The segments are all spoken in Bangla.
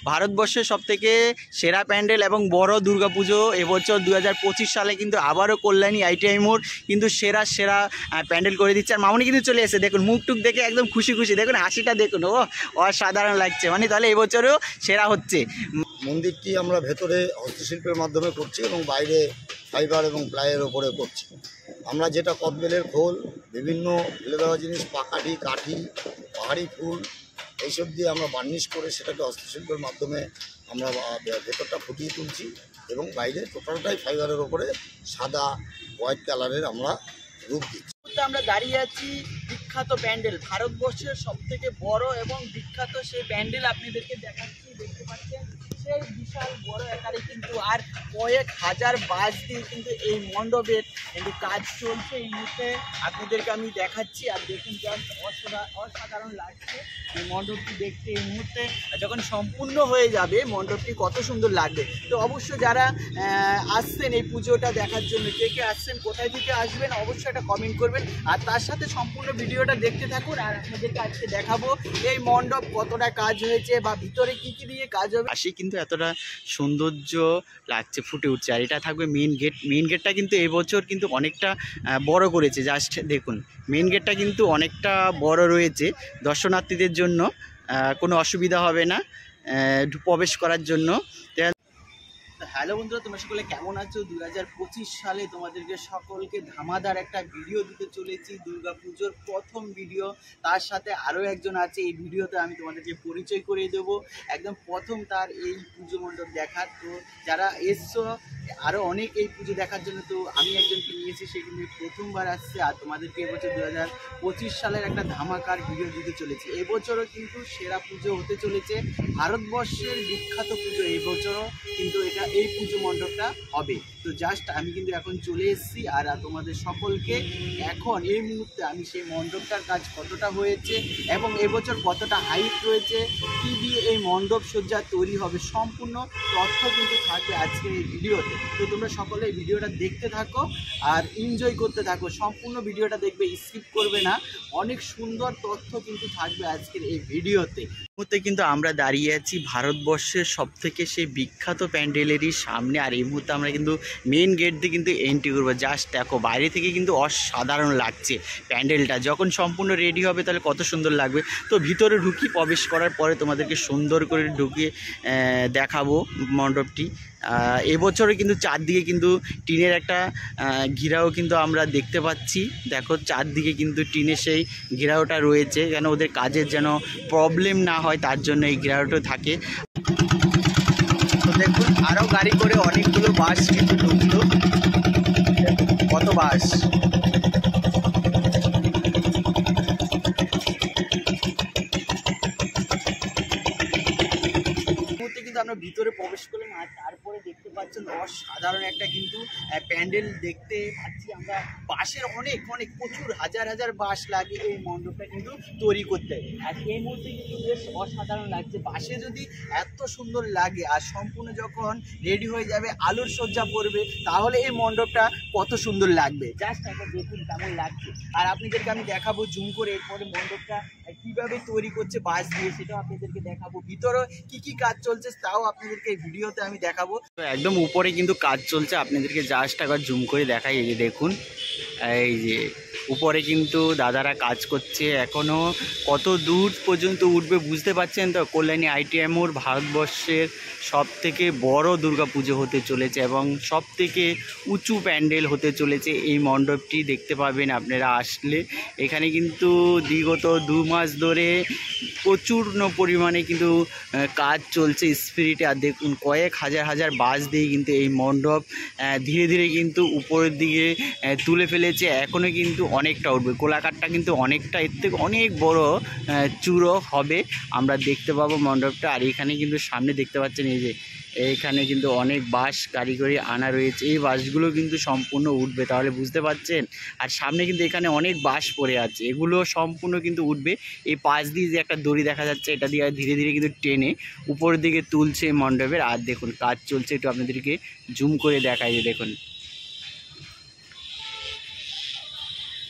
ভারতবর্ষের সবথেকে সেরা প্যান্ডেল এবং বড় দুর্গাপুজো এবছর 2025 সালে কিন্তু আবারও কল্যাণী ITI মোড় কিন্তু সেরা প্যান্ডেল করে দিচ্ছে। আর মামনি কিন্তু চলে এসে দেখুন, মুখ টুক দেখে একদম খুশি দেখুন, হাসিটা দেখুন, ও অসাধারণ লাগছে। মানে তাহলে এবছরও সেরা হচ্ছে। মন্দিরটি আমরা ভেতরে হস্তশিল্পের মাধ্যমে করছি এবং বাইরে ফাইবার এবং প্লাইয়ের ওপরে করছি। আমরা যেটা কদবেলের খোল, বিভিন্ন ফেলে দেওয়া জিনিস, পাকাঠি, কাঠি, পাহাড়ি ফুল, এইসব দিয়ে আমরা বার্নিশ করে সেটাকে হস্তশিল্পের মাধ্যমে আমরা ভেতরটা ফুটিয়ে তুলছি এবং বাইরে টোটালটাই ফাইবারের ওপরে সাদা হোয়াইট কালারের আমরা রূপ দিচ্ছি। আমরা দাঁড়িয়ে আছি বিখ্যাত প্যান্ডেল, ভারতবর্ষের সবথেকে বড় এবং বিখ্যাত সেই প্যান্ডেল আপনাদেরকে দেখাচ্ছি। দেখতে পাচ্ছেন সেই বিশাল বড় আকারে কিন্তু আর কয়েক হাজার বাস দিয়ে কিন্তু এই মণ্ডপের কিন্তু কাজ চলছে। এই মুহূর্তে আপনাদেরকে আমি দেখাচ্ছি। আর দেখুন জাস্ট অসাধারণ লাগছে এই মণ্ডপটি দেখতে। এই মুহূর্তে যখন সম্পূর্ণ হয়ে যাবে মণ্ডপটি কত সুন্দর লাগবে। তো অবশ্যই যারা আসছেন এই পুজোটা দেখার জন্য, কে আসছেন, কোথায় থেকে আসবেন, অবশ্যই একটা কমেন্ট করবেন। আর তার সাথে সম্পূর্ণ ভিডিওটা দেখতে থাকুন। আর আপনাদেরকে আজকে দেখাবো এই মণ্ডপ কতটা কাজ হয়েছে বা ভিতরে কি দিয়ে কাজ হবে। আসি কিন্তু এতটা সৌন্দর্য লাগছে, ফুটে উঠছে। আর এটা থাকবে মেইন গেটটা কিন্তু এবছর কিন্তু অনেকটা বড় করেছে। জাস্ট দেখুন, মেইন গেটটা কিন্তু অনেকটা বড় রয়েছে, দর্শনার্থীদের জন্য কোনো অসুবিধা হবে না প্রবেশ করার জন্য। হ্যালো বন্ধুরা, তোমরা সকলে কেমন আছো? 2025 সালে তোমাদেরকে সকলকে ধামাদার একটা ভিডিও দিতে চলেছি, দুর্গাপুজোর প্রথম ভিডিও। তার সাথে আরও একজন আছে এই ভিডিওতে, আমি তোমাদেরকে পরিচয় করিয়ে দেবো একদম প্রথম তার এই পুজো মণ্ডপ দেখার। তো যারা এসছো আরও অনেক এই পুজো দেখার জন্য, তো আমি একজনকে নিয়েছি, সে কিন্তু প্রথমবার আসছে। আর তোমাদেরকে এবছর 2025 সালের একটা ধামাকার ভিডিও দিতে চলেছি। এবছরও কিন্তু সেরা পুজো হতে চলেছে, ভারতবর্ষের বিখ্যাত পুজো এবছরও কিন্তু এই পুজো মণ্ডপটা হবে। তো জাস্ট আমি কিন্তু এখন চলে এসেছি। আর তোমাদের সকলকে এখন এই মুহূর্তে আমি সেই মণ্ডপটার কাজ কতটা হয়েছে এবং এবছর কতটা হাইট রয়েছে, কী দিয়ে এই মণ্ডপ সজ্জা তৈরি হবে, সম্পূর্ণ তথ্য কিন্তু থাকবে আজকের এই ভিডিওতে। তো তোমরা সকলে এই ভিডিওটা দেখতে থাকো আর এনজয় করতে থাকো, সম্পূর্ণ ভিডিওটা দেখবে, স্কিপ করবে না। অনেক সুন্দর তথ্য কিন্তু থাকবে আজকের এই ভিডিওতে। মুহূর্তে কিন্তু আমরা দাঁড়িয়ে আছি ভারতবর্ষের সবথেকে সেই বিখ্যাত প্যান্ডেলেরই সামনে। আর এই মুহূর্তে আমরা কিন্তু মেন গেট দিয়ে কিন্তু এন্ট্রি করবো। জাস্ট দেখো, বাইরে থেকে কিন্তু অসাধারণ লাগছে প্যান্ডেলটা। যখন সম্পূর্ণ রেডি হবে তাহলে কত সুন্দর লাগবে। তো ভিতরে ঢুকি, প্রবেশ করার পরে তোমাদেরকে সুন্দর করে ঢুকিয়ে দেখাবো মণ্ডপটি। এবছরে কিন্তু চারদিকে কিন্তু টিনের একটা ঘিরাও কিন্তু আমরা দেখতে পাচ্ছি। দেখো চারদিকে কিন্তু টিনের সেই ঘিরাওটা রয়েছে, যেন ওদের কাজের যেন প্রবলেম না হয় তার জন্য এই ঘিরাওটা থাকে। তো দেখুন আরও গাড়ি করে অনেকগুলো বাস কিন্তু ঢুকলো, কত বাস। আমরা ভিতরে প্রবেশ করলাম আর তারপরে দেখতে পাচ্ছেন অসাধারণ একটা কিন্তু প্যান্ডেল দেখতে পাচ্ছি আমরা। বাঁশের অনেক প্রচুর হাজার বাঁশ লাগে এই মণ্ডপটা কিন্তু তৈরি করতে। আর এই মুহূর্তে কিন্তু বেশ অসাধারণ লাগছে। বাঁশে যদি এত সুন্দর লাগে আর সম্পূর্ণ যখন রেডি হয়ে যাবে, আলোর সজ্জা পড়বে, তাহলে এই মণ্ডপটা কত সুন্দর লাগবে। জাস্ট একবার দেখুন কেমন লাগছে। আর আপনাদেরকে আমি দেখাবো জুম করে এরপরে মণ্ডপটা কীভাবে তৈরি করছে বাঁশ দিয়ে, সেটাও আপনাদেরকে দেখাবো। ভিতরে কি কাজ চলছে তাও আপনাদেরকে এই ভিডিওতে আমি দেখাবো। তো একদম উপরে কিন্তু কাজ চলছে, আপনাদেরকে জাস্ট একবার জুম করে দেখাই। এই যে দেখুন, এই যে উপরে কিন্তু দাদারা কাজ করছে। এখনও কত দূর পর্যন্ত উঠবে বুঝতে পারছেন তো। কল্যাণী ITI মোড় ভারতবর্ষের সবথেকে বড় দুর্গাপুজো হতে চলেছে এবং সবথেকে উঁচু প্যান্ডেল হতে চলেছে। এই মণ্ডপটি দেখতে পাবেন আপনারা আসলে। এখানে কিন্তু বিগত 2 মাস ধরে প্রচুর পরিমাণে কিন্তু কাজ চলছে স্পিরিটে। আর দেখুন কয়েক হাজার বাস দিয়ে কিন্তু এই মণ্ডপ ধীরে ধীরে কিন্তু উপরের দিকে তুলে ফেলেছে। এখনও কিন্তু অনেকটা উঠবে, গোলাকারটা কিন্তু অনেকটা, এর থেকে অনেক বড় চূড়ো হবে, আমরা দেখতে পাবো মণ্ডপটা। আর এখানে কিন্তু সামনে দেখতে পাচ্ছেন এই যে এইখানে কিন্তু অনেক বাস কারিগরি আনা রয়েছে। এই বাসগুলো কিন্তু সম্পূর্ণ উঠবে, তাহলে বুঝতে পারছেন। আর সামনে কিন্তু এখানে অনেক বাস পড়ে আছে, এগুলো সম্পূর্ণ কিন্তু উঠবে। এই পাশ দিয়ে যে একটা দড়ি দেখা যাচ্ছে, এটা দিয়ে ধীরে ধীরে কিন্তু টেনে উপরের দিকে তুলছে মণ্ডপের। আর দেখুন কাজ চলছে, একটু আপনাদেরকে জুম করে দেখাই। যে দেখুন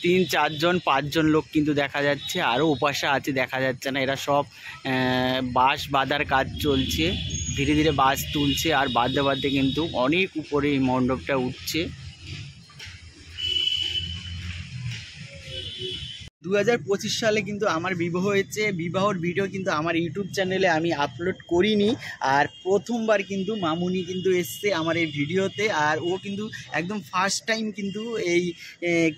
3-4 জন 5 জন লোক কিন্তু দেখা যাচ্ছে, আরও উপাসে আছে দেখা যাচ্ছে না। এরা সব বাঁশ বাঁধার কাজ চলছে, ধীরে ধীরে বাঁশ তুলছে আর বাঁধতে বাঁধতে কিন্তু অনেক উপরে এই মণ্ডপটা উঠছে। 2025 সালে কিন্তু আমার বিবাহ হয়েছে। বিবাহর ভিডিও কিন্তু আমার ইউটিউব চ্যানেলে আমি আপলোড করিনি, আর প্রথমবার কিন্তু মামুনি কিন্তু এসছে আমার এই ভিডিওতে। আর ও কিন্তু একদম ফার্স্ট টাইম কিন্তু এই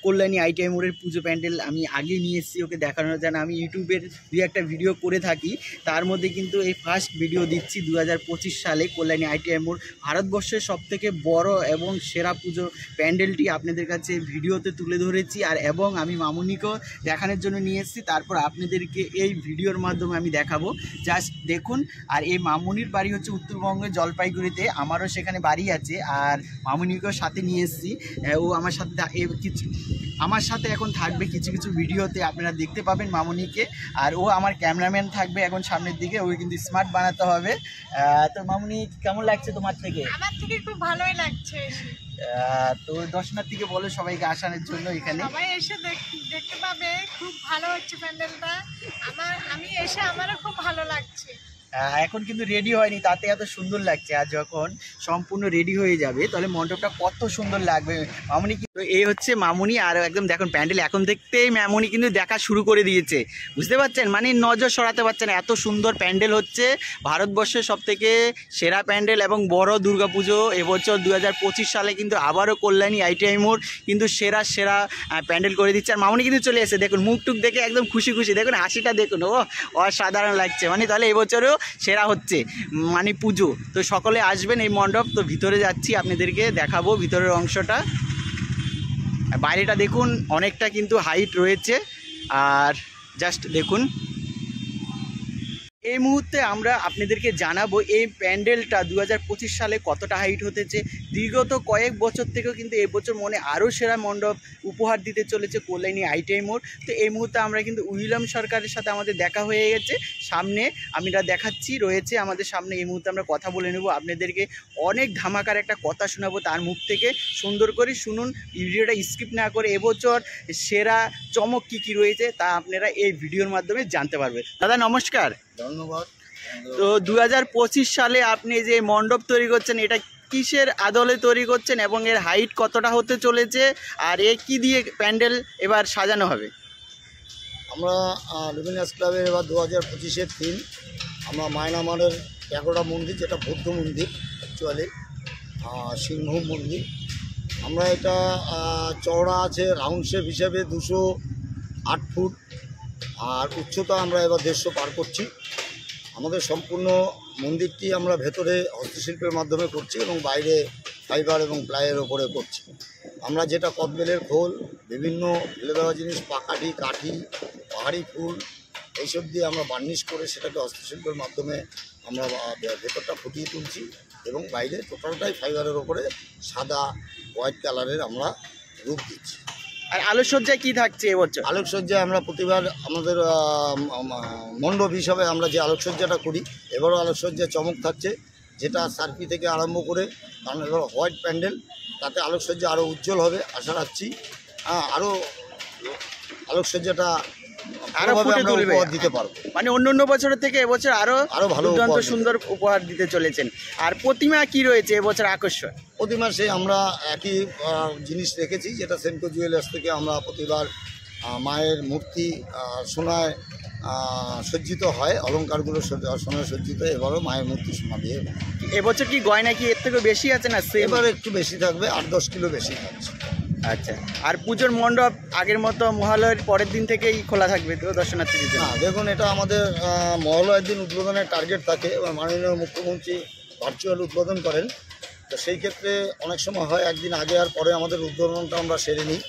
কল্যাণী ITI মোড়ের পুজো প্যান্ডেল আমি আগে নিয়ে এসেছি ওকে দেখানোর জন্য। আমি ইউটিউবের 2-1টা ভিডিও করে থাকি, তার মধ্যে কিন্তু এই ফার্স্ট ভিডিও দিচ্ছি 2025 সালে কল্যাণী ITI মোড় ভারতবর্ষের সবথেকে বড় এবং সেরা পুজো প্যান্ডেলটি আপনাদের কাছে ভিডিওতে তুলে ধরেছি। আর এবং আমি মামুনিকেও দেখানোর জন্য নিয়ে এসেছি, তারপর আপনাদেরকে এই ভিডিওর মাধ্যমে আমি দেখাবো, জাস্ট দেখুন। আর এই মামুনির বাড়ি হচ্ছে উত্তরবঙ্গের জলপাইগুড়িতে, আমারও সেখানে বাড়ি আছে। আর মামুনিকেও সাথে নিয়ে এসেছি, ও আমার সাথে আমার সাথে এখন থাকবে কিছু কিছু ভিডিওতে, আপনারা দেখতে পাবেন মামুনিকে। আর ও আমার ক্যামেরাম্যান থাকবে এখন সামনের দিকে, ওই কিন্তু স্মার্ট বানাতে হবে। তো মামুনি কেমন লাগছে তোমার থেকে? আমার থেকে খুব ভালোই লাগছে। তো দর্শনার্থীকে বলো সবাইকে আসানোর জন্য এখানে। সবাই এসে দেখতে পাবে, খুব ভালো হচ্ছে প্যান্ডেলটা। আমি এসে আমারও খুব ভালো লাগছে। এখন কিন্তু রেডি হয়নি, তাতে এত সুন্দর লাগছে। আর যখন সম্পূর্ণ রেডি হয়ে যাবে তাহলে মণ্ডপটা কত সুন্দর লাগবে। মামুনি কিন্তু এই হচ্ছে মামুনি, আর একদম দেখুন প্যান্ডেল এখন দেখতেই মামুনি কিন্তু দেখা শুরু করে দিয়েছে, বুঝতে পারছেন? মানে নজর সরাতে পারছেন, এত সুন্দর প্যান্ডেল হচ্ছে। ভারতবর্ষের সবথেকে সেরা প্যান্ডেল এবং বড় দুর্গাপুজো এবছর 2025 সালে কিন্তু আবারও কল্যাণী ITI মোড় কিন্তু সেরা প্যান্ডেল করে দিচ্ছে। আর মামুনি কিন্তু চলে এসে দেখুন, মুখ টুক দেখে একদম খুশি খুশি, দেখুন হাসিটা দেখুন, ও অসাধারণ লাগছে। মানে তাহলে এবছরও সেরা হচ্ছে মানে পুজো। তো সকলে আসবেন এই মণ্ডপ। তো ভিতরে যাচ্ছি, আপনাদেরকে দেখাবো ভিতরের অংশটা। বাইরেটা দেখুন অনেকটা কিন্তু হাইট রয়েছে, আর জাস্ট দেখুন। এই মুহূর্তে আমরা আপনাদেরকে জানাবো এই প্যান্ডেলটা 2025 সালে কতটা হাইট হতেছে। বিগত কয়েক বছর থেকেও কিন্তু এবছর মনে আরও সেরা মণ্ডপ উপহার দিতে চলেছে কল্যাণী ITI মোড়। তো এই মুহূর্তে আমরা কিন্তু উইলিয়াম সরকারের সাথে আমাদের দেখা হয়ে গেছে, সামনে আমরা দেখাচ্ছি রয়েছে আমাদের সামনে। এই মুহূর্তে আমরা কথা বলে নেব, আপনাদেরকে অনেক ধামাকার একটা কথা শোনাবো তার মুখ থেকে। সুন্দর করে শুনুন, ভিডিওটা স্কিপ না করে। এবছর সেরা চমক কী রয়েছে তা আপনারা এই ভিডিওর মাধ্যমে জানতে পারবেন। দাদা নমস্কার। ধন্যবাদ। তো 2025 সালে আপনি যে মণ্ডপ তৈরি করছেন, এটা কিসের আদলে তৈরি করছেন এবং এর হাইট কতটা হতে চলেছে, আর এ কি দিয়ে প্যান্ডেল এবার সাজানো হবে? আমরা লুমিনাস ক্লাবের এবার 2025-এর থিম আমরা মায়ানমারের প্যাগোডা মন্দির, যেটা বৌদ্ধ মন্দির অ্যাকচুয়ালি, সিংহ মন্দির। আমরা এটা চওড়া আছে রাউন্ড শেপ হিসেবে 208 ফুট, আর উচ্চতা আমরা এবার 150 পার করছি। আমাদের সম্পূর্ণ মন্দিরটি আমরা ভেতরে হস্তশিল্পের মাধ্যমে করছি এবং বাইরে ফাইবার এবং প্লাইয়ের ওপরে করছি। আমরা যেটা কদবেলের খোল, বিভিন্ন ফেলে দেওয়া জিনিস, পাকাঠি, কাঠি, পাহাড়ি ফুল, এইসব দিয়ে আমরা বার্নিশ করে সেটাকে হস্তশিল্পের মাধ্যমে আমরা ভেতরটা ফুটিয়ে তুলছি এবং বাইরে টোটালটাই ফাইবারের ওপরে সাদা হোয়াইট কালারের আমরা রূপ দিচ্ছি। আর আলোকসজ্জায় কী থাকছে এবছর? আলোকসজ্জায় আমরা প্রতিবার আমাদের মণ্ডপ হিসাবে আমরা যে আলোকসজ্জাটা করি, এবারও আলোকসজ্জায় চমক থাকছে, যেটা সার্ফি থেকে আরম্ভ করে, কারণ এবার হোয়াইট প্যান্ডেল, তাতে আলোকসজ্জা আরও উজ্জ্বল হবে আশা রাখছি। আরও আলোকসজ্জাটা আরো ফুটে তুলবে, দিতে পারবো। মানে অন্য বছরের থেকে এবছর আরো ভালো সুন্দর উপহার দিতে চলেছেন। আর প্রতিমা কি রয়েছে এবছর আকর্ষণ? প্রতিমা সেই আমরা একই জিনিস রেখেছি, যেটা সেনকো জুয়েলার্স থেকে আমরা প্রতিবার মায়ের মূর্তি সোনায় সজ্জিত হয়, অলঙ্কারগুলো সোনায় সজ্জিত। এবারও মায়ের মূর্তি সোনা দিয়ে। এবছর কি গয়না কি এর থেকে বেশি আছে না? এবার একটু বেশি থাকবে, 8-10 কিলো বেশি থাকছে। আচ্ছা, আর পুজোর মণ্ডপ আগের মতো মহালয়ের পরের দিন থেকেই খোলা থাকবে তো দর্শনার্থীদের জন্য? দেখুন, এটা আমাদের মহালয়ের দিন উদ্বোধনের টার্গেট থাকে, মাননীয় মুখ্যমন্ত্রী ভার্চুয়াল উদ্বোধন করেন। তো সেই ক্ষেত্রে অনেক সময় হয় একদিন আগে আর পরে আমাদের উদ্বোধনটা আমরা সেরে নিই।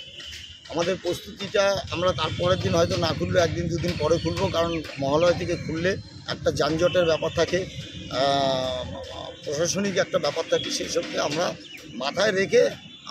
আমাদের প্রস্তুতিটা আমরা তারপরের দিন হয়তো না খুললে 1-2 দিন পরে খুলবো, কারণ মহালয় থেকে খুললে একটা যানজটের ব্যাপার থাকে, প্রশাসনিক একটা ব্যাপার থাকে, সেই সবকে আমরা মাথায় রেখে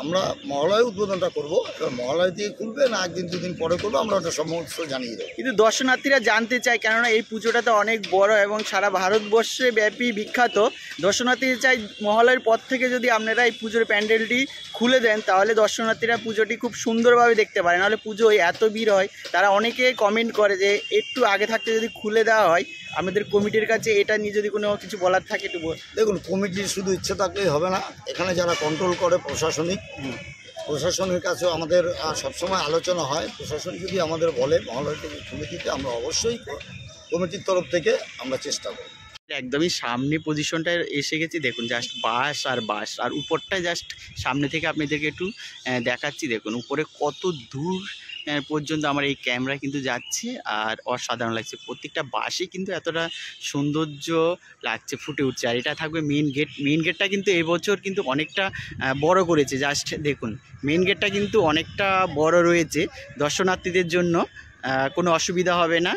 আমরা মহালয় উদ্বোধনটা করবো, এবার মহালয় দিয়ে খুলবে না একদিন দুদিন পরে করবো, আমরা ওটা সমস্ত জানিয়ে দেবো। কিন্তু দর্শনার্থীরা জানতে চায়, কেননা এই পুজোটা তো অনেক বড় এবং সারা ভারতবর্ষে ব্যাপী বিখ্যাত। দর্শনার্থীরা চাই মহালয়ের পর থেকে যদি আপনারা এই পুজোর প্যান্ডেলটি খুলে দেন, তাহলে দর্শনার্থীরা পুজোটি খুব সুন্দরভাবে দেখতে পারে। নাহলে পুজোয় এত ভিড় হয়, তারা অনেকে কমেন্ট করে যে একটু আগে থাকতে যদি খুলে দেওয়া হয়। আমাদের কমিটির কাছে এটা নিয়ে যদি কোনো কিছু বলার থাকে একটু দেখুন, কমিটির শুধু ইচ্ছে থাকলেই হবে না, এখানে যারা কন্ট্রোল করে প্রশাসনের কাছেও আমাদের সবসময় আলোচনা হয়। প্রশাসন যদি আমাদের বলে মহালয় থেকে খুলে দিতে, আমরা অবশ্যই কমিটির তরফ থেকে আমরা চেষ্টা করব। একদমই সামনে পজিশনটা এসে গেছি, দেখুন জাস্ট বাস আর উপরটায় জাস্ট সামনে থেকে আপনাদেরকে একটু দেখাচ্ছি। দেখুন উপরে কত দূর পর্যন্ত আমার এই ক্যামেরা কিন্তু যাচ্ছে, আর অসাধারণ লাগছে। প্রত্যেকটা বাসে কিন্তু এতটা সৌন্দর্য লাগছে, ফুটে উঠছে। আর এটা থাকবে মেন গেটটা কিন্তু এবছর কিন্তু অনেকটা বড় করেছে। জাস্ট দেখুন, মেন গেটটা কিন্তু অনেকটা বড় রয়েছে, দর্শনার্থীদের জন্য কোনো অসুবিধা হবে না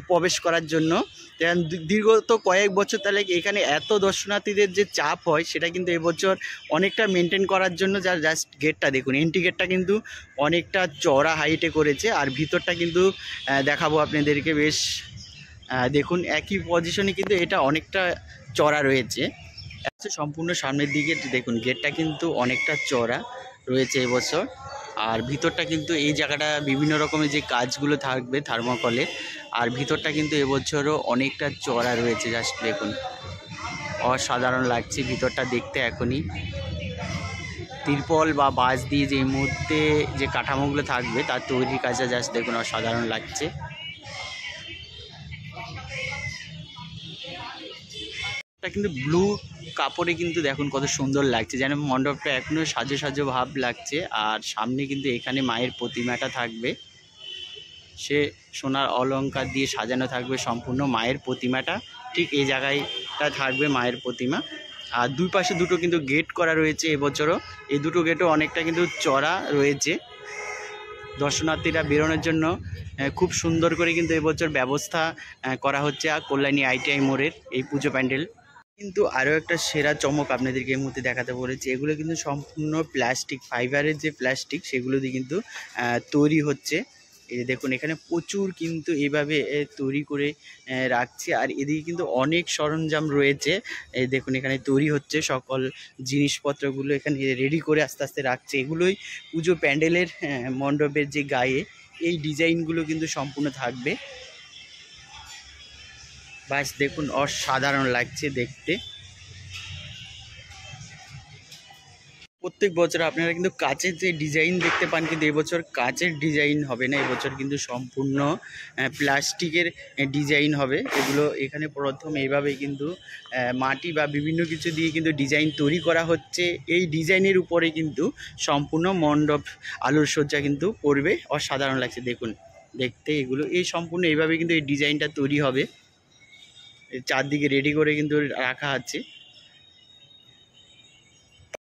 প্রবেশ করার জন্য। দীর্ঘত কয়েক বছর তাহলে এখানে এত দর্শনার্থীদের যে চাপ হয়, সেটা কিন্তু এবছর অনেকটা মেনটেন করার জন্য যার জাস্ট গেটটা দেখুন, এন্ট্রি গেটটা কিন্তু অনেকটা চড়া হাইটে করেছে। আর ভিতরটা কিন্তু দেখাবো আপনাদেরকে, বেশ দেখুন একই পজিশনে কিন্তু এটা অনেকটা চড়া রয়েছে। সম্পূর্ণ সামনের দিকে দেখুন, গেটটা কিন্তু অনেকটা চড়া রয়েছে এবছর। আর ভিতরটা কিন্তু এই জায়গাটা বিভিন্ন রকমের যে কাজগুলো থাকবে থার্মোকলের, আর ভিতরটা কিন্তু এবছরও অনেকটা চড়া রয়েছে। জাস্ট দেখুন, অসাধারণ লাগছে ভিতরটা দেখতে। এখনই তিরপল বা বাঁশ দিয়ে যে এই মুহূর্তে যে কাঠামোগুলো থাকবে তার তৈরির কাজটা জাস্ট দেখুন, অসাধারণ লাগছে। এটা কিন্তু ব্লু কাপড়ে কিন্তু দেখুন কত সুন্দর লাগছে, যেন মণ্ডপটা এখনও সাজো ভাব লাগছে। আর সামনে কিন্তু এখানে মায়ের প্রতিমাটা থাকবে, সে সোনার অলংকার দিয়ে সাজানো থাকবে সম্পূর্ণ মায়ের প্রতিমাটা। ঠিক এই জায়গায়টা থাকবে মায়ের প্রতিমা। আর দুই পাশে দুটো কিন্তু গেট করা রয়েছে এবছরও, এই দুটো গেটও অনেকটা কিন্তু চড়া রয়েছে। দর্শনার্থীরা বেরোনোর জন্য খুব সুন্দর করে কিন্তু এবছর ব্যবস্থা করা হচ্ছে। আর কল্যাণী ITI মোড়ের এই পুজো প্যান্ডেল কিন্তু আরও একটা সেরা চমক আপনাদেরকে এই মুহূর্তে দেখাতে বলেছি। এগুলো কিন্তু সম্পূর্ণ প্লাস্টিক, ফাইবারের যে প্লাস্টিক সেগুলো দিয়ে কিন্তু তৈরি হচ্ছে। এই যে দেখুন, এখানে প্রচুর কিন্তু এইভাবে তৈরি করে রাখছে। আর এদিকে কিন্তু অনেক সরঞ্জাম রয়েছে, এই দেখুন এখানে তৈরি হচ্ছে, সকল জিনিসপত্রগুলো এখানে রেডি করে আস্তে আস্তে রাখছে। এগুলোই পুজো প্যান্ডেলের মণ্ডপের যে গায়ে এই ডিজাইনগুলো কিন্তু সম্পূর্ণ থাকবে। বাস দেখুন, অসাধারণ লাগছে দেখতে। প্রত্যেক বছর আপনারা কিন্তু কাচের যে ডিজাইন দেখতে পান, কিন্তু এবছর কাচের ডিজাইন হবে না, এবছর কিন্তু সম্পূর্ণ প্লাস্টিকের ডিজাইন হবে। এগুলো এখানে প্রথম এইভাবে কিন্তু মাটি বা বিভিন্ন কিছু দিয়ে কিন্তু ডিজাইন তৈরি করা হচ্ছে। এই ডিজাইনের উপরে কিন্তু সম্পূর্ণ মণ্ডপ আলোর সজ্জা কিন্তু পড়বে, অসাধারণ লাগছে দেখুন দেখতে। এগুলো এই সম্পূর্ণ এইভাবে কিন্তু এই ডিজাইনটা তৈরি হবে, চারদিকে রেডি করে কিন্তু রাখা আছে।